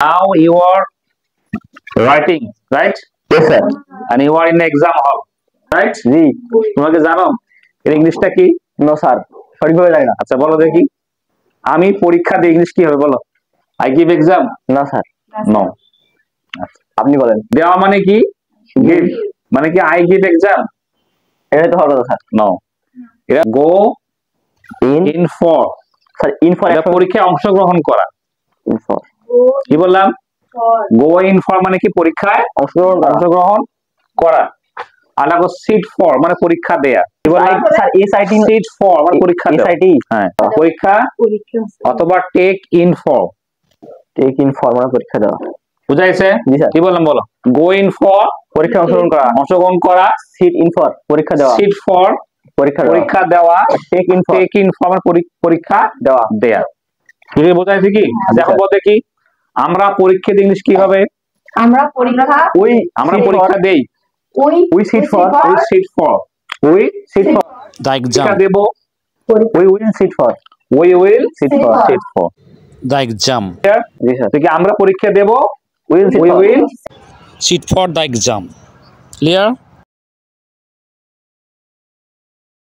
Now you are writing, right? Yes, sir. And you are in exam hall, right? জি। তোমাকে জানো এর ইংলিশটা কি? নো স্যার, সঠিকভাবে জানি না। আচ্ছা বলো দেখি। আমি পরীক্ষা দিই, ইংলিশ কি হবে বলো? I give exam. না স্যার। নো। আপনি বলেন। দেওয়া মানে কি? গিভ। মানে কি আই গিভ এক্সাম? এটাই তো হওয়ার কথা স্যার। নো। এটা go in for. Sir in for এটা পরীক্ষায় অংশগ্রহণ করা। ইন ফর কি বললাম? গো ইন ফর মানে কি পরীক্ষায় অংশগ্রহণ করা। আর লাগো সিট ফর মানে পরীক্ষা দেয়া। কি বললাম? স্যার এসআইটি সিট ফর মানে পরীক্ষা দেয়া। এসআইটি হ্যাঁ, পরীক্ষা অথবা take in for. Take in for মানে পরীক্ষা দেওয়া। বুঝাইছে? জি স্যার। কি বললাম বলো? গো ইন ফর পরীক্ষা অংশগ্রহণ করা। সিট ইন ফর পরীক্ষা দেওয়া। সিট ফর পরীক্ষা দেওয়া। টেক ইন ফর মানে পরীক্ষা দেয়া। বুঝে বোঝাইছে কি? দেখো বলতে কি আমরা পরীক্ষা দিই, ইংলিশ কি হবে? আমরা পরীক্ষা দেই। We sit for the exam দেব। We will sit for the exam. জি স্যার। তো কি আমরা পরীক্ষা দেব, will sit for the exam. Clear?